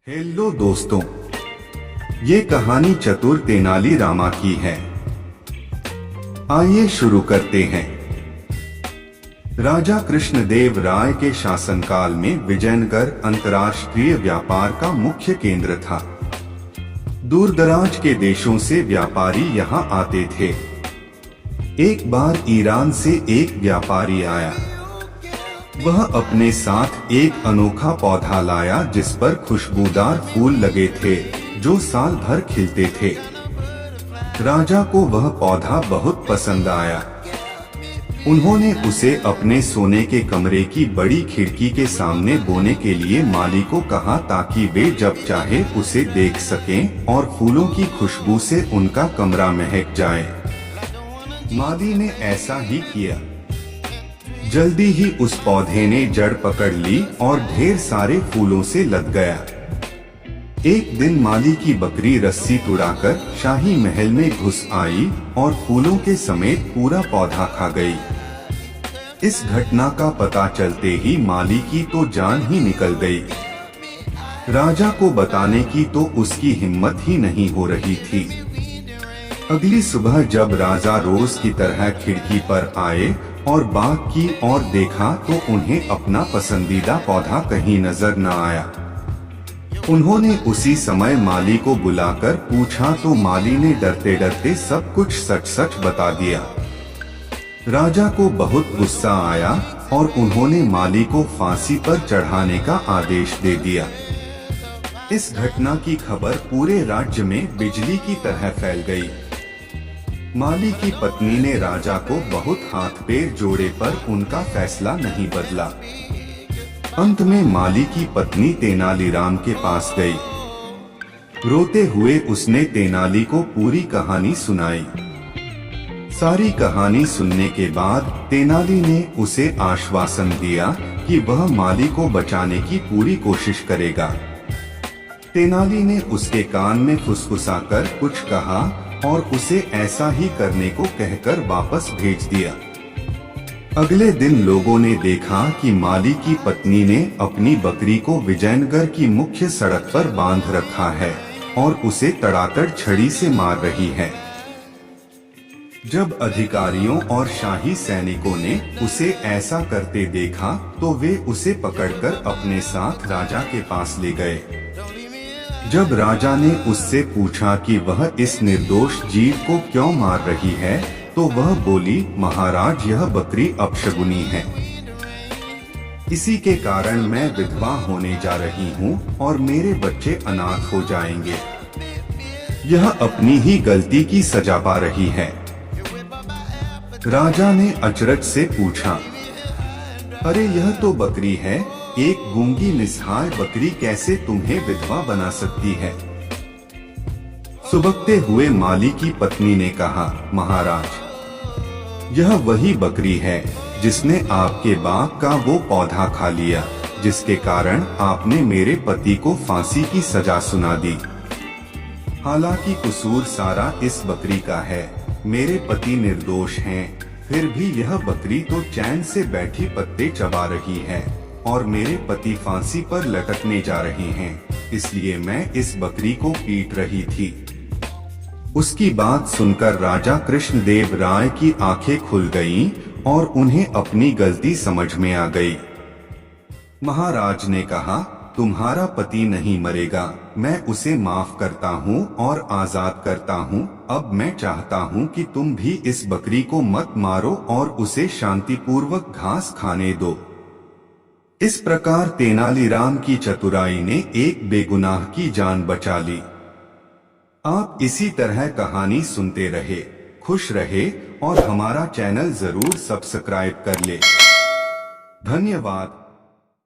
Hello दोस्तों, ये कहानी चतुर तेनालीरामा की है। आइए शुरू करते हैं। राजा कृष्णदेव राय के शासनकाल में विजयनगर अंतर्राष्ट्रीय व्यापार का मुख्य केंद्र था। दूरदराज के देशों से व्यापारी यहाँ आते थे। एक बार ईरान से एक व्यापारी आया। वह अपने साथ एक अनोखा पौधा लाया जिस पर खुशबूदार फूल लगे थे जो साल भर खिलते थे। राजा को वह पौधा बहुत पसंद आया। उन्होंने उसे अपने सोने के कमरे की बड़ी खिड़की के सामने बोने के लिए माली को कहा ताकि वे जब चाहे उसे देख सकें और फूलों की खुशबू से उनका कमरा महक जाए। माली ने ऐसा ही किया। जल्दी ही उस पौधे ने जड़ पकड़ ली और ढेर सारे फूलों से लद गया। एक दिन माली की बकरी रस्सी तुड़ाकर शाही महल में घुस आई और फूलों के समेत पूरा पौधा खा गई। इस घटना का पता चलते ही माली की तो जान ही निकल गई। राजा को बताने की तो उसकी हिम्मत ही नहीं हो रही थी। अगली सुबह जब राजा रोज की तरह खिड़की पर आए और बाग की ओर देखा तो उन्हें अपना पसंदीदा पौधा कहीं नजर न आया। उन्होंने उसी समय माली को बुलाकर पूछा तो माली ने डरते डरते सब कुछ सच सच बता दिया। राजा को बहुत गुस्सा आया और उन्होंने माली को फांसी पर चढ़ाने का आदेश दे दिया। इस घटना की खबर पूरे राज्य में बिजली की तरह फैल गई। माली की पत्नी ने राजा को बहुत हाथ पैर जोड़े पर उनका फैसला नहीं बदला। अंत में माली की पत्नी तेनालीराम के पास गई। रोते हुए उसने तेनाली को पूरी कहानी सुनाई। सारी कहानी सुनने के बाद तेनाली ने उसे आश्वासन दिया कि वह माली को बचाने की पूरी कोशिश करेगा। तेनाली ने उसके कान में फुसफुसाकर कुछ कहा और उसे ऐसा ही करने को कहकर वापस भेज दिया। अगले दिन लोगों ने देखा कि माली की पत्नी ने अपनी बकरी को विजयनगर की मुख्य सड़क पर बांध रखा है और उसे तड़ातड़ छड़ी से मार रही है। जब अधिकारियों और शाही सैनिकों ने उसे ऐसा करते देखा तो वे उसे पकड़कर अपने साथ राजा के पास ले गए। जब राजा ने उससे पूछा कि वह इस निर्दोष जीव को क्यों मार रही है तो वह बोली, महाराज, यह बकरी अपशगुनी है। इसी के कारण मैं विधवा होने जा रही हूँ और मेरे बच्चे अनाथ हो जाएंगे। यह अपनी ही गलती की सजा पा रही है। राजा ने अचरज से पूछा, अरे यह तो बकरी है, एक गूंगी निसहाय बकरी कैसे तुम्हें विधवा बना सकती है? सुबकते हुए माली की पत्नी ने कहा, महाराज, यह वही बकरी है जिसने आपके बाग का वो पौधा खा लिया जिसके कारण आपने मेरे पति को फांसी की सजा सुना दी। हालांकि कसूर सारा इस बकरी का है, मेरे पति निर्दोष हैं, फिर भी यह बकरी तो चैन से बैठी पत्ते चबा रही है और मेरे पति फांसी पर लटकने जा रहे हैं, इसलिए मैं इस बकरी को पीट रही थी। उसकी बात सुनकर राजा कृष्णदेव राय की आंखें खुल गईं और उन्हें अपनी गलती समझ में आ गई। महाराज ने कहा, तुम्हारा पति नहीं मरेगा, मैं उसे माफ करता हूँ और आजाद करता हूँ। अब मैं चाहता हूँ कि तुम भी इस बकरी को मत मारो और उसे शांतिपूर्वक घास खाने दो। इस प्रकार तेनालीराम की चतुराई ने एक बेगुनाह की जान बचा ली। आप इसी तरह कहानी सुनते रहे, खुश रहे और हमारा चैनल जरूर सब्सक्राइब कर ले। धन्यवाद।